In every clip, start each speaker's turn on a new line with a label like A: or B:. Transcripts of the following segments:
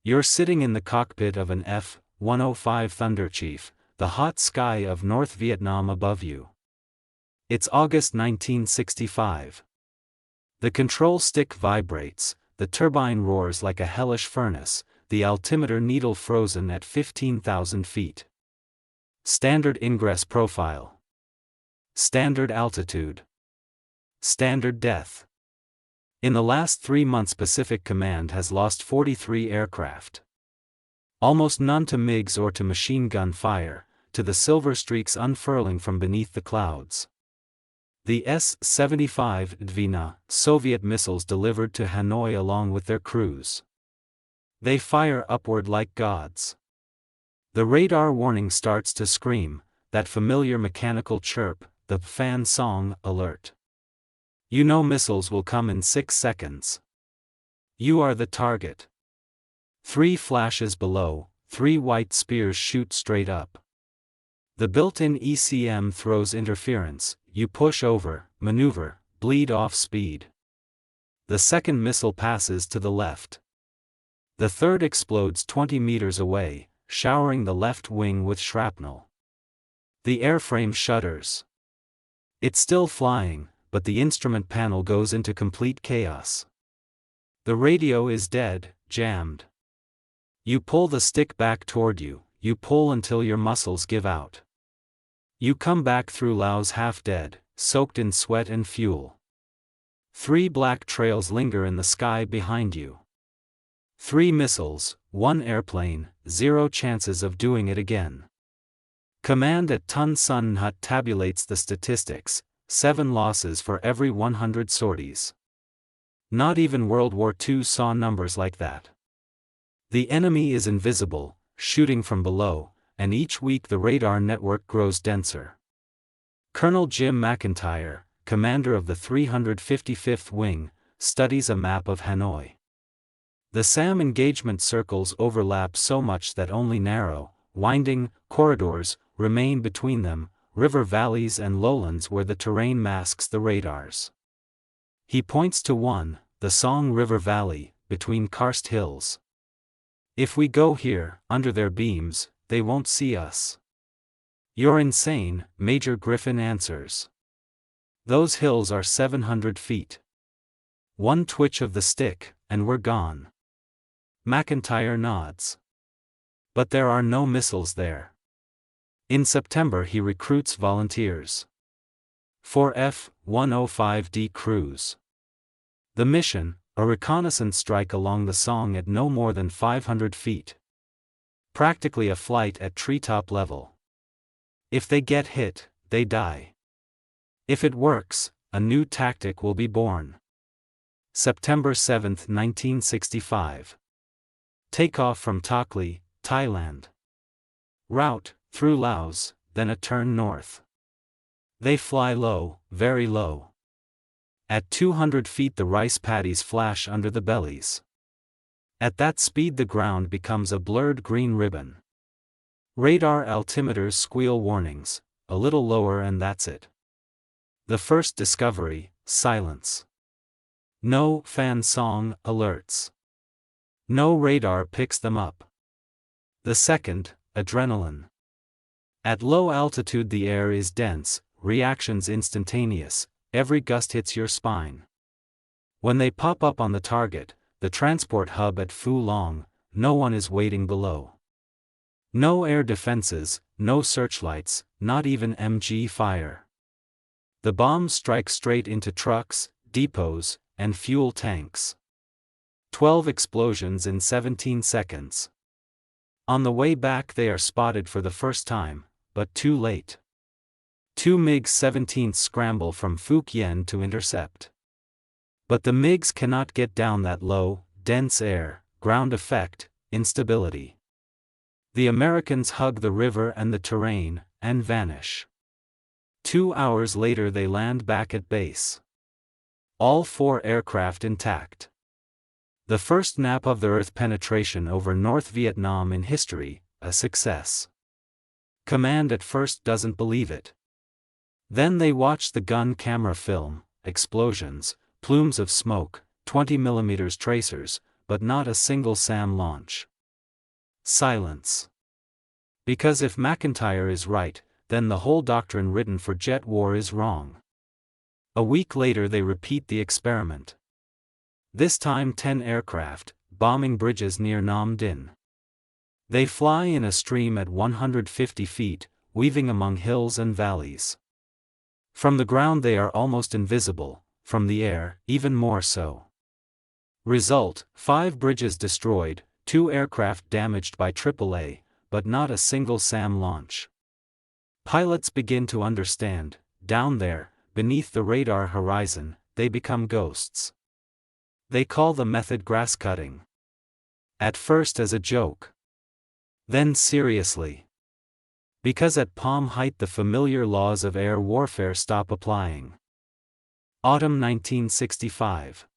A: You're sitting in the cockpit of an F-105 Thunderchief, the hot sky of North Vietnam above you. It's August 1965. The control stick vibrates, the turbine roars like a hellish furnace, the altimeter needle frozen at 15,000 feet. Standard ingress profile. Standard altitude. Standard depth. In the last 3 months Pacific Command has lost 43 aircraft. Almost none to MiGs or to machine gun fire, to the silver streaks unfurling from beneath the clouds. The S-75 Dvina, Soviet missiles delivered to Hanoi along with their crews. They fire upward like gods. The radar warning starts to scream, that familiar mechanical chirp, the fan song alert. You know missiles will come in 6 seconds. You are the target. 3 flashes below, 3 white spears shoot straight up. The built-in ECM throws interference, you push over, maneuver, bleed off speed. The second missile passes to the left. The third explodes 20 meters away, showering the left wing with shrapnel. The airframe shudders. It's still flying, but the instrument panel goes into complete chaos. The radio is dead, jammed. You pull the stick back toward you, you pull until your muscles give out. You come back through Laos half dead, soaked in sweat and fuel. 3 black trails linger in the sky behind you. 3 missiles, 1 airplane, 0 chances of doing it again. Command at Ton Son Nhut tabulates the statistics, 7 losses for every 100 sorties. Not even World War II saw numbers like that. The enemy is invisible, shooting from below, and each week the radar network grows denser. Colonel Jim McIntyre, commander of the 355th Wing, studies a map of Hanoi. The SAM engagement circles overlap so much that only narrow, winding corridors remain between them, river valleys and lowlands where the terrain masks the radars. He points to one, the Song River Valley, between karst hills. If we go here, under their beams, they won't see us. You're insane, Major Griffin answers. Those hills are 700 feet. One twitch of the stick, and we're gone. McIntyre nods. But there are no missiles there. In September he recruits volunteers. 4 F-105D crews. The mission, a reconnaissance strike along the Song at no more than 500 feet. Practically a flight at treetop level. If they get hit, they die. If it works, a new tactic will be born. September 7, 1965. Takeoff from Takli, Thailand. Route, through Laos, then a turn north. They fly low, very low. At 200 feet the rice paddies flash under the bellies. At that speed the ground becomes a blurred green ribbon. Radar altimeters squeal warnings, a little lower and that's it. The first discovery, silence. No fan song alerts. No radar picks them up. The second, adrenaline. At low altitude the air is dense, reactions instantaneous, every gust hits your spine. When they pop up on the target, the transport hub at Phu Long, no one is waiting below. No air defenses, no searchlights, not even MG fire. The bombs strike straight into trucks, depots, and fuel tanks. 12 explosions in 17 seconds. On the way back they are spotted for the first time, but too late. 2 MiG-17s scramble from Phuc Yen to intercept. But the MiGs cannot get down that low, dense air, ground effect, instability. The Americans hug the river and the terrain, and vanish. 2 hours later they land back at base. All 4 aircraft intact. The first nap of the Earth penetration over North Vietnam in history, a success. Command at first doesn't believe it. Then they watch the gun camera film, explosions, plumes of smoke, 20mm tracers, but not a single SAM launch. Silence. Because if McIntyre is right, then the whole doctrine written for jet war is wrong. A week later they repeat the experiment. This time 10 aircraft, bombing bridges near Nam Dinh. They fly in a stream at 150 feet, weaving among hills and valleys. From the ground they are almost invisible, from the air, even more so. Result: 5 bridges destroyed, 2 aircraft damaged by AAA, but not a single SAM launch. Pilots begin to understand, down there, beneath the radar horizon, they become ghosts. They call the method grass cutting. At first as a joke. Then seriously. Because at palm height the familiar laws of air warfare stop applying. Autumn 1965.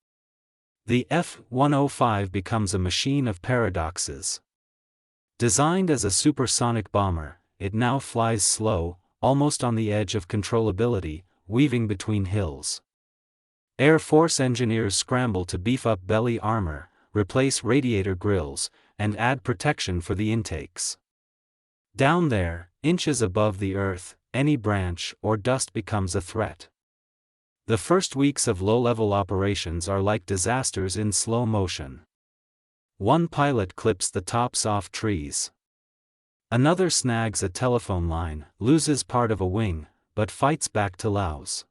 A: The F-105 becomes a machine of paradoxes. Designed as a supersonic bomber, it now flies slow, almost on the edge of controllability, weaving between hills. Air Force engineers scramble to beef up belly armor, replace radiator grills, and add protection for the intakes. Down there, inches above the earth, any branch or dust becomes a threat. The first weeks of low-level operations are like disasters in slow motion. One pilot clips the tops off trees. Another snags a telephone line, loses part of a wing, but fights back to Laos.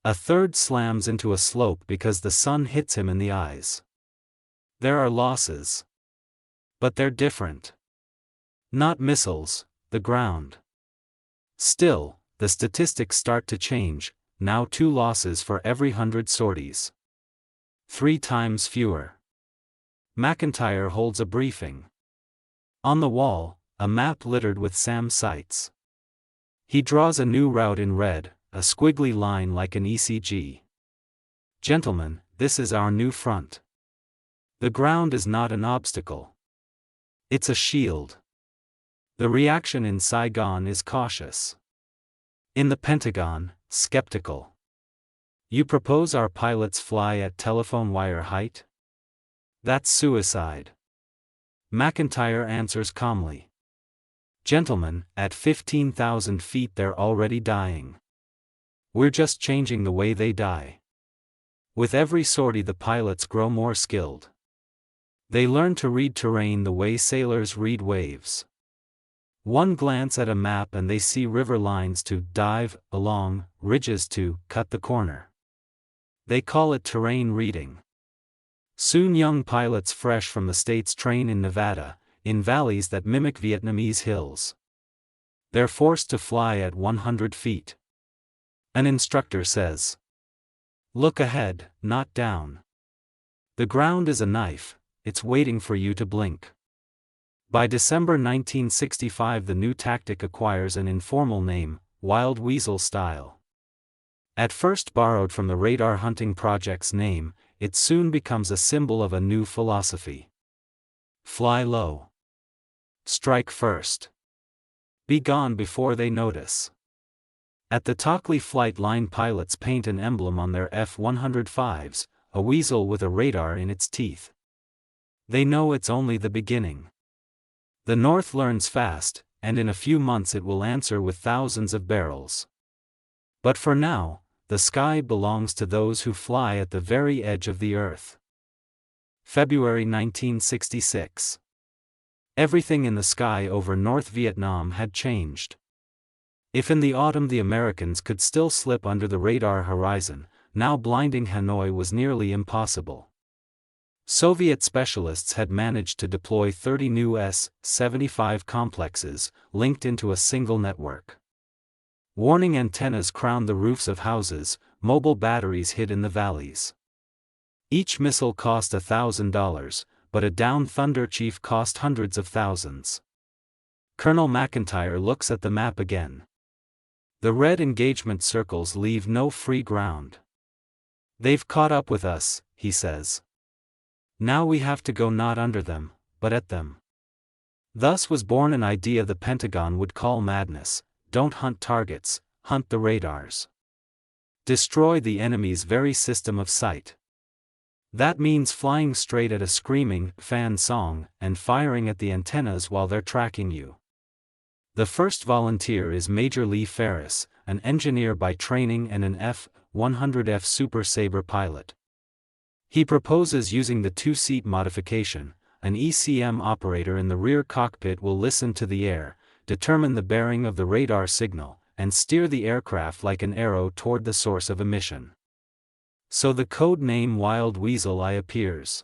A: A third slams into a slope because the sun hits him in the eyes. There are losses. But they're different. Not missiles, the ground. Still, the statistics start to change, now 2 losses for every 100 sorties. 3 times fewer. McIntyre holds a briefing. On the wall, a map littered with SAM sites. He draws a new route in red, a squiggly line like an ECG. Gentlemen, this is our new front. The ground is not an obstacle. It's a shield. The reaction in Saigon is cautious. In the Pentagon, skeptical. You propose our pilots fly at telephone wire height? That's suicide. McIntyre answers calmly. Gentlemen, at 15,000 feet they're already dying. We're just changing the way they die. With every sortie the pilots grow more skilled. They learn to read terrain the way sailors read waves. One glance at a map and they see river lines to dive along, ridges to cut the corner. They call it terrain reading. Soon young pilots fresh from the States train in Nevada, in valleys that mimic Vietnamese hills. They're forced to fly at 100 feet. An instructor says, "Look ahead, not down. The ground is a knife, it's waiting for you to blink." By December 1965 the new tactic acquires an informal name, Wild Weasel style. At first borrowed from the radar hunting project's name, it soon becomes a symbol of a new philosophy. Fly low. Strike first. Be gone before they notice. At the Tockley flight line pilots paint an emblem on their F-105s, a weasel with a radar in its teeth. They know it's only the beginning. The North learns fast, and in a few months it will answer with thousands of barrels. But for now, the sky belongs to those who fly at the very edge of the earth. February 1966. Everything in the sky over North Vietnam had changed. If in the autumn the Americans could still slip under the radar horizon, now blinding Hanoi was nearly impossible. Soviet specialists had managed to deploy 30 new S-75 complexes, linked into a single network. Warning antennas crowned the roofs of houses, mobile batteries hid in the valleys. Each missile cost $1,000, but a downed Thunder Chief cost hundreds of thousands. Colonel McIntyre looks at the map again. The red engagement circles leave no free ground. "They've caught up with us," he says. "Now we have to go not under them, but at them." Thus was born an idea the Pentagon would call madness: don't hunt targets, hunt the radars. Destroy the enemy's very system of sight. That means flying straight at a screaming fan song and firing at the antennas while they're tracking you. The first volunteer is Major Lee Ferris, an engineer by training and an F-100F Super Sabre pilot. He proposes using the two-seat modification. An ECM operator in the rear cockpit will listen to the air, determine the bearing of the radar signal, and steer the aircraft like an arrow toward the source of emission. So the code name Wild Weasel appears.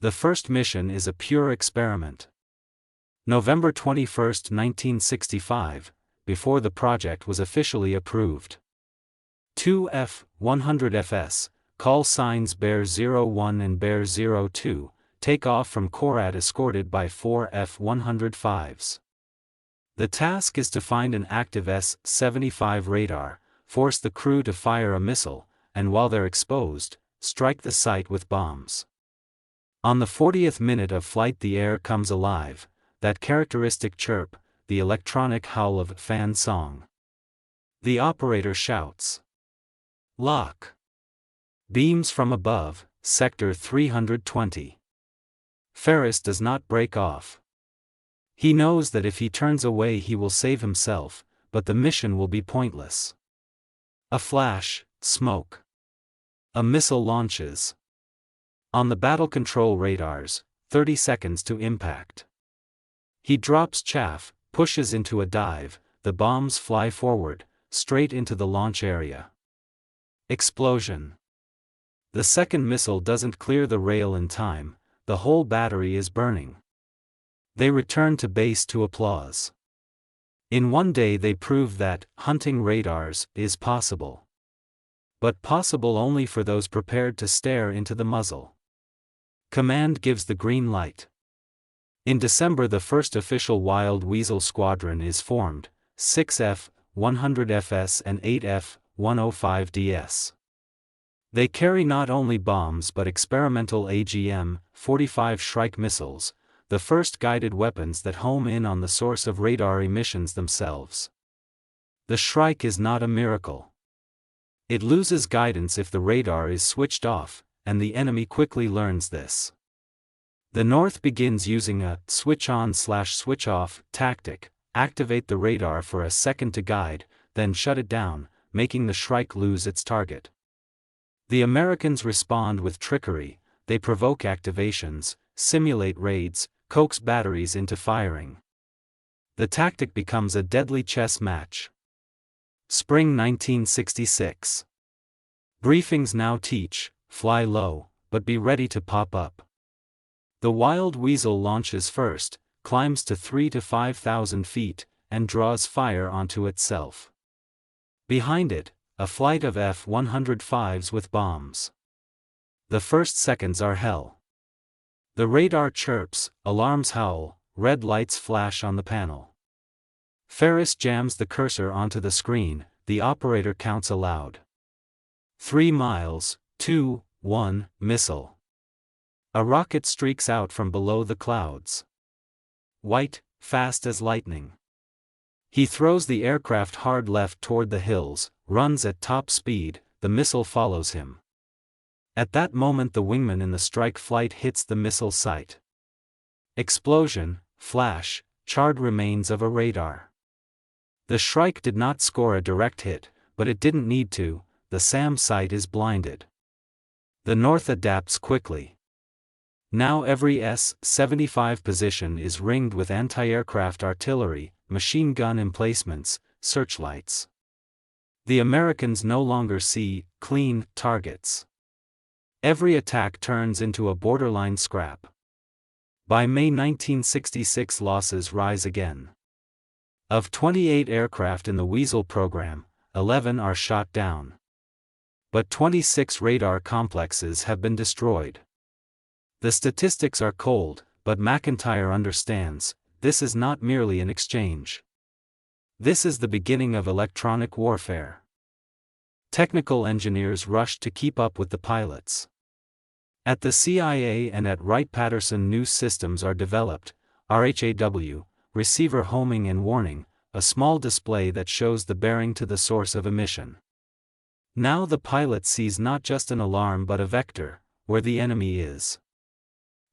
A: The first mission is a pure experiment. November 21, 1965, before the project was officially approved. 2 F-100FS, call signs Bear 01 and Bear 02, take off from Korat escorted by 4 F-105s. The task is to find an active S-75 radar, force the crew to fire a missile, and while they're exposed, strike the site with bombs. On the 40th minute of flight the air comes alive, that characteristic chirp, the electronic howl of fan song. The operator shouts, "Lock!" Beams from above, Sector 320. Ferris does not break off. He knows that if he turns away he will save himself, but the mission will be pointless. A flash, smoke. A missile launches. On the battle control radars, 30 seconds to impact. He drops chaff, pushes into a dive, the bombs fly forward, straight into the launch area. Explosion. The second missile doesn't clear the rail in time, the whole battery is burning. They return to base to applause. In one day they prove that hunting radars is possible. But possible only for those prepared to stare into the muzzle. Command gives the green light. In December the first official Wild Weasel squadron is formed, 6 F-100FS and 8 F-105DS. They carry not only bombs but experimental AGM-45 Shrike missiles, the first guided weapons that home in on the source of radar emissions themselves. The Shrike is not a miracle. It loses guidance if the radar is switched off, and the enemy quickly learns this. The North begins using a switch-on/switch-off tactic, activate the radar for a second to guide, then shut it down, making the Shrike lose its target. The Americans respond with trickery, they provoke activations, simulate raids, coax batteries into firing. The tactic becomes a deadly chess match. Spring 1966. Briefings now teach, fly low, but be ready to pop up. The Wild Weasel launches first, climbs to 3,000 to 5,000 feet, and draws fire onto itself. Behind it, a flight of F-105s with bombs. The first seconds are hell. The radar chirps, alarms howl, red lights flash on the panel. Ferris jams the cursor onto the screen, the operator counts aloud. 3 miles, 2, 1, missile. A rocket streaks out from below the clouds. White, fast as lightning. He throws the aircraft hard left toward the hills, runs at top speed, the missile follows him. At that moment the wingman in the strike flight hits the missile site. Explosion, flash, charred remains of a radar. The Shrike did not score a direct hit, but it didn't need to, the SAM site is blinded. The North adapts quickly. Now every S-75 position is ringed with anti-aircraft artillery, machine gun emplacements, searchlights. The Americans no longer see clean targets. Every attack turns into a borderline scrap. By May 1966 losses rise again. Of 28 aircraft in the Weasel program, 11 are shot down. But 26 radar complexes have been destroyed. The statistics are cold, but McIntyre understands, this is not merely an exchange. This is the beginning of electronic warfare. Technical engineers rushed to keep up with the pilots. At the CIA and at Wright-Patterson new systems are developed, RHAW, receiver homing and warning, a small display that shows the bearing to the source of emission. Now the pilot sees not just an alarm but a vector, where the enemy is.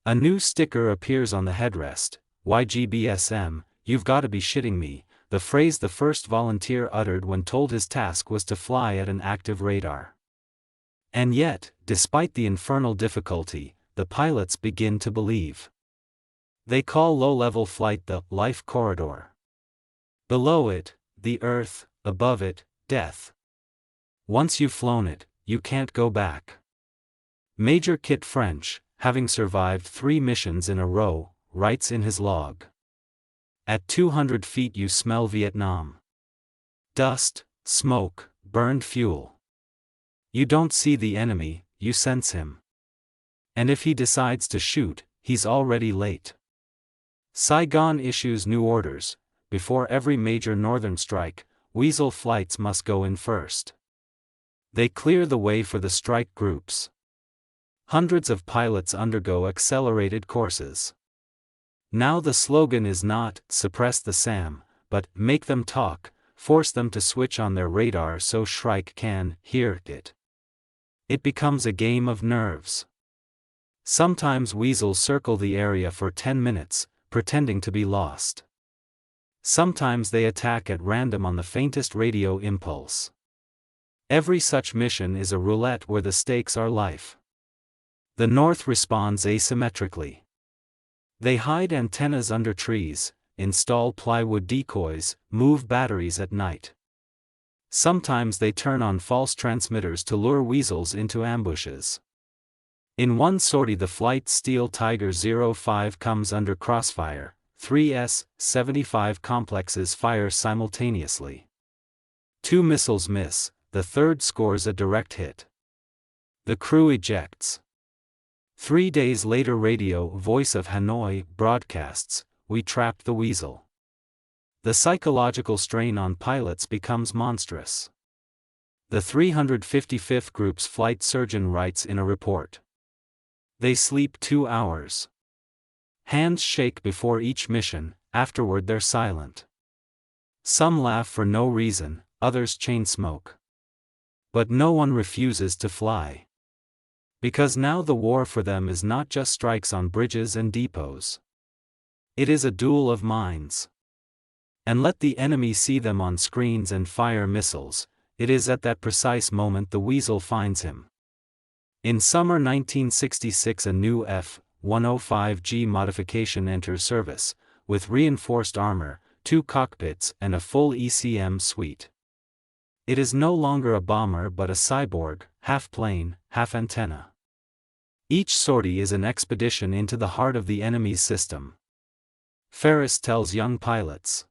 A: A new sticker appears on the headrest, YGBSM, "You've gotta be shitting me," the phrase the first volunteer uttered when told his task was to fly at an active radar. And yet, despite the infernal difficulty, the pilots begin to believe. They call low-level flight the life corridor. Below it, the earth; above it, death. Once you've flown it, you can't go back. Major Kit French, having survived 3 missions in a row, writes in his log. At 200 feet you smell Vietnam. Dust, smoke, burned fuel. You don't see the enemy, you sense him. And if he decides to shoot, he's already late. Saigon issues new orders. Before every major northern strike, Weasel flights must go in first. They clear the way for the strike groups. Hundreds of pilots undergo accelerated courses. Now the slogan is not, "Suppress the SAM," but, "Make them talk, force them to switch on their radar so Shrike can hear it." It becomes a game of nerves. Sometimes weasels circle the area for 10 minutes, pretending to be lost. Sometimes they attack at random on the faintest radio impulse. Every such mission is a roulette where the stakes are life. The North responds asymmetrically. They hide antennas under trees, install plywood decoys, move batteries at night. Sometimes they turn on false transmitters to lure weasels into ambushes. In one sortie the Flight Steel Tiger 05 comes under crossfire. 3 S-75 complexes fire simultaneously. 2 missiles miss, the third scores a direct hit. The crew ejects. 3 days later Radio Voice of Hanoi broadcasts, "We trapped the weasel." The psychological strain on pilots becomes monstrous. The 355th Group's flight surgeon writes in a report. They sleep 2 hours. Hands shake before each mission, afterward they're silent. Some laugh for no reason, others chain smoke. But no one refuses to fly. Because now the war for them is not just strikes on bridges and depots. It is a duel of minds. And let the enemy see them on screens and fire missiles, it is at that precise moment the weasel finds him. In summer 1966 a new F-105G modification enters service, with reinforced armor, 2 cockpits and a full ECM suite. It is no longer a bomber but a cyborg, half plane, half antenna. Each sortie is an expedition into the heart of the enemy's system. Ferris tells young pilots.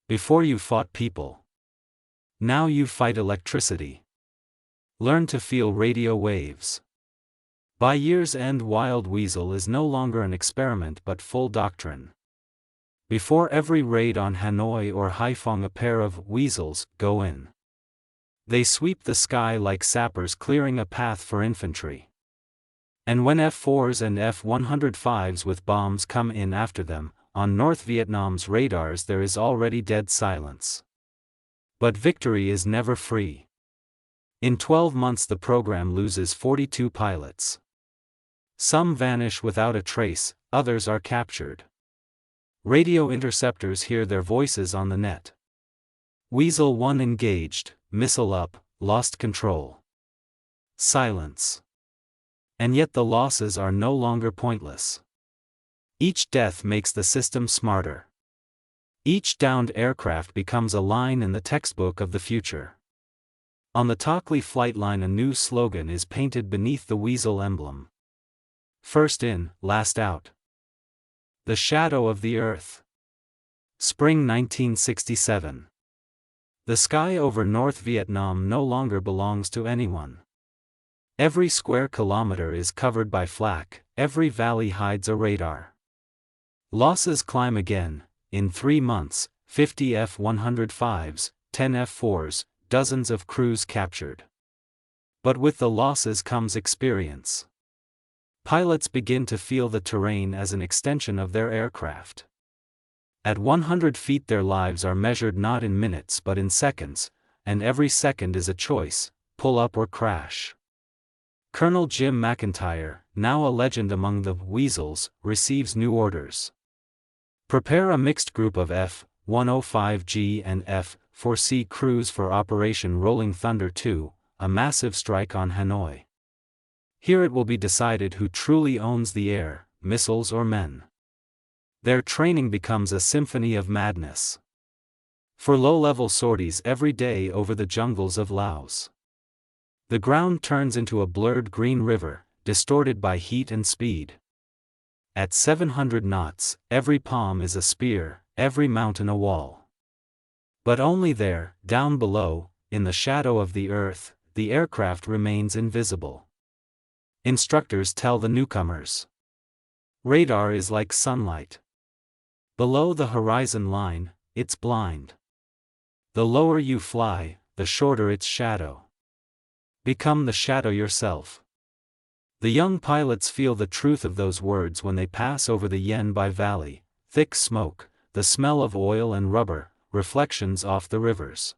A: Before you fought people. Now you fight electricity. Learn to feel radio waves. By year's end Wild Weasel is no longer an experiment but full doctrine. Before every raid on Hanoi or Haiphong a pair of weasels go in. They sweep the sky like sappers clearing a path for infantry. And when F-4s and F-105s with bombs come in after them, on North Vietnam's radars there is already dead silence. But victory is never free. In 12 months the program loses 42 pilots. Some vanish without a trace, others are captured. Radio interceptors hear their voices on the net. Weasel 1 engaged, missile up, lost control. Silence. And yet the losses are no longer pointless. Each death makes the system smarter. Each downed aircraft becomes a line in the textbook of the future. On the Tockley flight line a new slogan is painted beneath the weasel emblem. First in, last out. The shadow of the earth. Spring 1967. The sky over North Vietnam no longer belongs to anyone. Every square kilometer is covered by flak, every valley hides a radar. Losses climb again. In 3 months, 50 F-105s, 10 F-4s, dozens of crews captured. But with the losses comes experience. Pilots begin to feel the terrain as an extension of their aircraft. At 100 feet their lives are measured not in minutes but in seconds, and every second is a choice, pull up or crash. Colonel Jim McIntyre, now a legend among the Weasels, receives new orders. Prepare a mixed group of F-105G and F-4C crews for Operation Rolling Thunder 2, a massive strike on Hanoi. Here it will be decided who truly owns the air, missiles or men. Their training becomes a symphony of madness. For low-level sorties every day over the jungles of Laos. The ground turns into a blurred green river, distorted by heat and speed. At 700 knots, every palm is a spear, every mountain a wall. But only there, down below, in the shadow of the earth, the aircraft remains invisible. Instructors tell the newcomers. Radar is like sunlight. Below the horizon line, it's blind. The lower you fly, the shorter its shadow. Become the shadow yourself. The young pilots feel the truth of those words when they pass over the Yanbai Valley, thick smoke, the smell of oil and rubber, reflections off the rivers.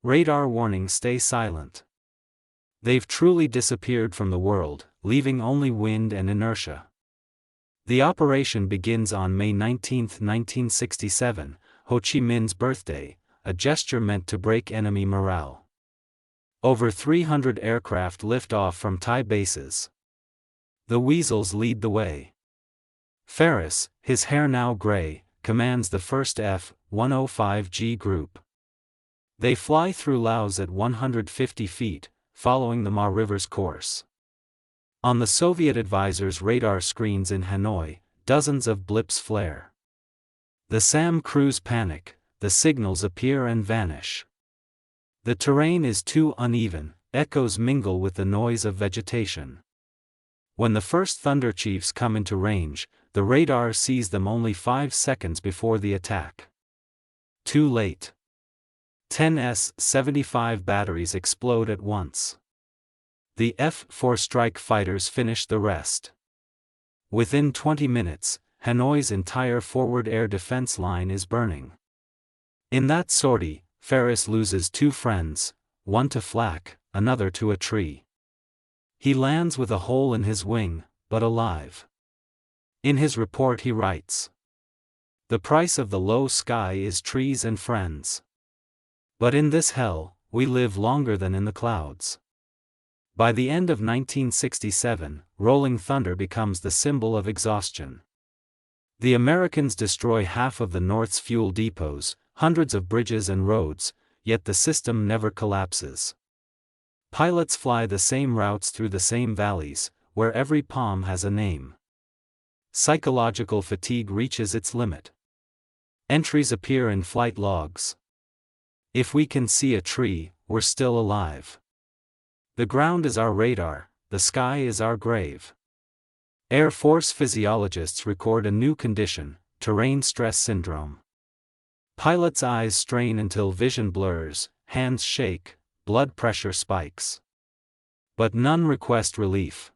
A: Radar warning: stay silent. They've truly disappeared from the world, leaving only wind and inertia. The operation begins on May 19, 1967, Ho Chi Minh's birthday, a gesture meant to break enemy morale. Over 300 aircraft lift off from Thai bases. The Weasels lead the way. Ferris, his hair now gray, commands the first F-105G group. They fly through Laos at 150 feet, following the Ma River's course. On the Soviet advisor's radar screens in Hanoi, dozens of blips flare. The SAM crews panic, the signals appear and vanish. The terrain is too uneven, echoes mingle with the noise of vegetation. When the first Thunder Chiefs come into range, the radar sees them only 5 seconds before the attack. Too late. 10 S-75 batteries explode at once. The F-4 strike fighters finish the rest. Within 20 minutes, Hanoi's entire forward air defense line is burning. In that sortie, Ferris loses 2 friends, one to flak, another to a tree. He lands with a hole in his wing, but alive. In his report he writes, "The price of the low sky is trees and friends. But in this hell, we live longer than in the clouds." By the end of 1967, Rolling Thunder becomes the symbol of exhaustion. The Americans destroy half of the North's fuel depots, hundreds of bridges and roads, yet the system never collapses. Pilots fly the same routes through the same valleys, where every palm has a name. Psychological fatigue reaches its limit. Entries appear in flight logs. If we can see a tree, we're still alive. The ground is our radar, the sky is our grave. Air Force physiologists record a new condition, terrain stress syndrome. Pilots' eyes strain until vision blurs, hands shake, blood pressure spikes. But none request relief.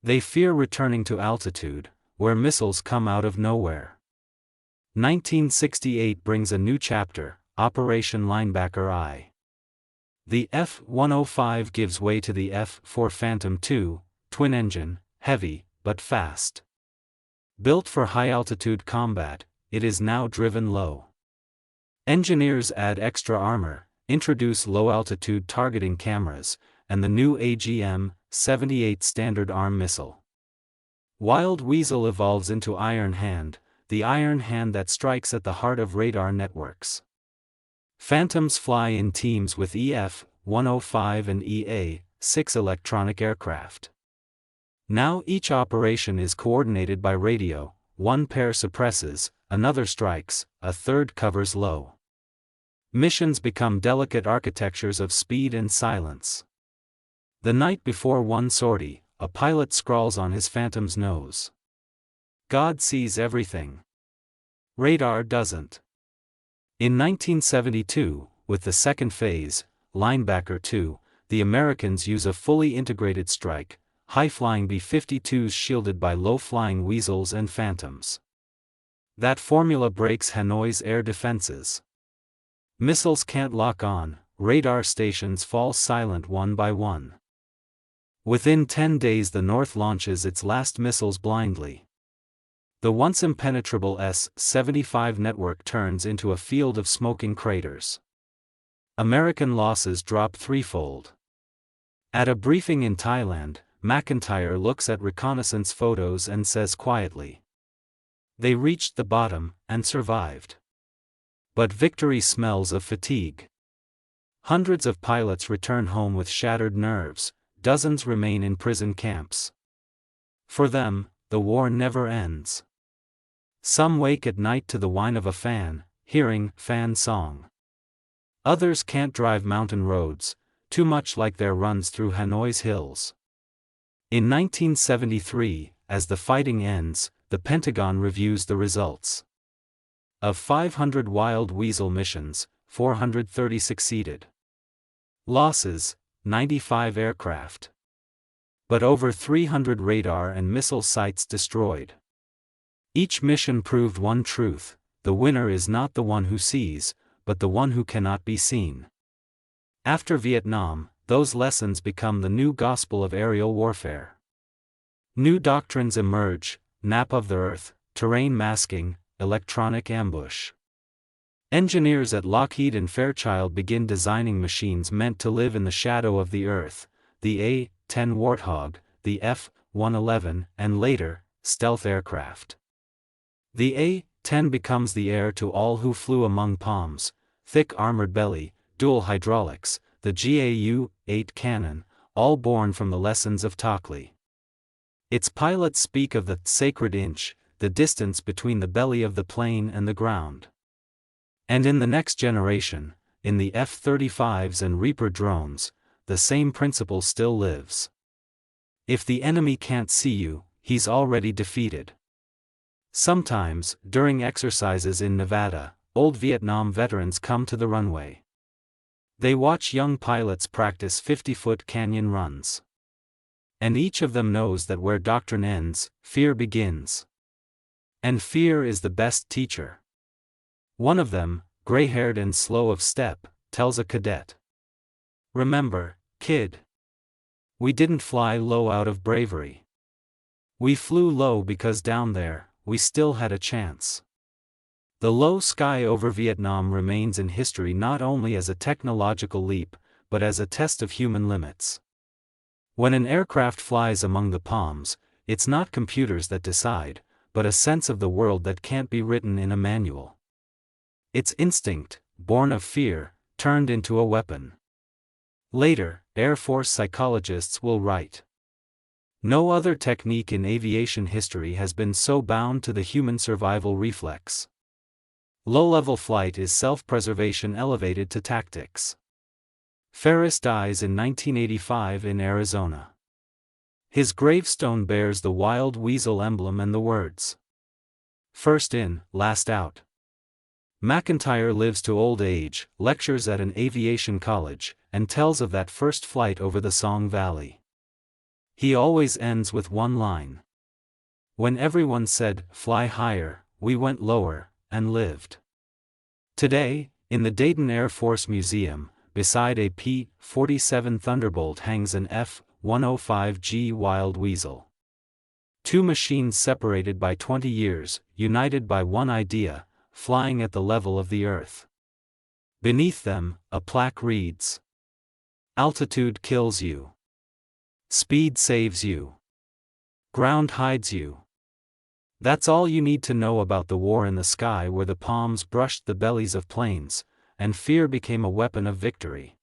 A: They fear returning to altitude, where missiles come out of nowhere. 1968 brings a new chapter, Operation Linebacker I. The F-105 gives way to the F-4 Phantom II, twin-engine, heavy, but fast. Built for high-altitude combat, it is now driven low. Engineers add extra armor, introduce low-altitude targeting cameras, and the new AGM-78 Standard Arm missile. Wild Weasel evolves into Iron Hand, the iron hand that strikes at the heart of radar networks. Phantoms fly in teams with EF-105 and EA-6 electronic aircraft. Now each operation is coordinated by radio, one pair suppresses, another strikes, a third covers low. Missions become delicate architectures of speed and silence. The night before one sortie, a pilot scrawls on his Phantom's nose, "God sees everything. Radar doesn't." In 1972, with the second phase, Linebacker 2, the Americans use a fully integrated strike, high-flying B-52s shielded by low-flying Weasels and Phantoms. That formula breaks Hanoi's air defenses. Missiles can't lock on, radar stations fall silent one by one. Within 10 days the North launches its last missiles blindly. The once impenetrable S-75 network turns into a field of smoking craters. American losses drop threefold. At a briefing in Thailand, McIntyre looks at reconnaissance photos and says quietly, "They reached the bottom, and survived." But victory smells of fatigue. Hundreds of pilots return home with shattered nerves, dozens remain in prison camps. For them, the war never ends. Some wake at night to the whine of a fan, hearing fan song. Others can't drive mountain roads, too much like their runs through Hanoi's hills. In 1973, as the fighting ends, the Pentagon reviews the results. Of 500 Wild Weasel missions, 430 succeeded. Losses, 95 aircraft. But over 300 radar and missile sites destroyed. Each mission proved one truth: the winner is not the one who sees, but the one who cannot be seen. After Vietnam, those lessons become the new gospel of aerial warfare. New doctrines emerge: nap of the earth, terrain masking, electronic ambush. Engineers at Lockheed and Fairchild begin designing machines meant to live in the shadow of the earth: the A-10 Warthog, the F-111, and later, stealth aircraft. The A-10 becomes the heir to all who flew among palms: thick armored belly, dual hydraulics, the GAU-8 cannon, all born from the lessons of Tockley. Its pilots speak of the sacred inch, the distance between the belly of the plane and the ground. And in the next generation, in the F-35s and Reaper drones, the same principle still lives. If the enemy can't see you, he's already defeated. Sometimes, during exercises in Nevada, old Vietnam veterans come to the runway. They watch young pilots practice 50-foot canyon runs. And each of them knows that where doctrine ends, fear begins. And fear is the best teacher. One of them, gray-haired and slow of step, tells a cadet, "Remember, kid, we didn't fly low out of bravery. We flew low because down there, we still had a chance." The low sky over Vietnam remains in history not only as a technological leap, but as a test of human limits. When an aircraft flies among the palms, it's not computers that decide, but a sense of the world that can't be written in a manual. It's instinct, born of fear, turned into a weapon. Later, Air Force psychologists will write, "No other technique in aviation history has been so bound to the human survival reflex. Low-level flight is self-preservation elevated to tactics." Ferris dies in 1985 in Arizona. His gravestone bears the Wild Weasel emblem and the words, "First in, last out." McIntyre lives to old age, lectures at an aviation college, and tells of that first flight over the Song Valley. He always ends with one line: "When everyone said, 'Fly higher,' we went lower, and lived." Today, in the Dayton Air Force Museum, beside a P-47 Thunderbolt hangs an F-105G Wild Weasel. Two machines separated by 20 years, united by one idea: flying at the level of the earth. Beneath them, a plaque reads, "Altitude kills you. Speed saves you. Ground hides you." That's all you need to know about the war in the sky where the palms brushed the bellies of planes, and fear became a weapon of victory.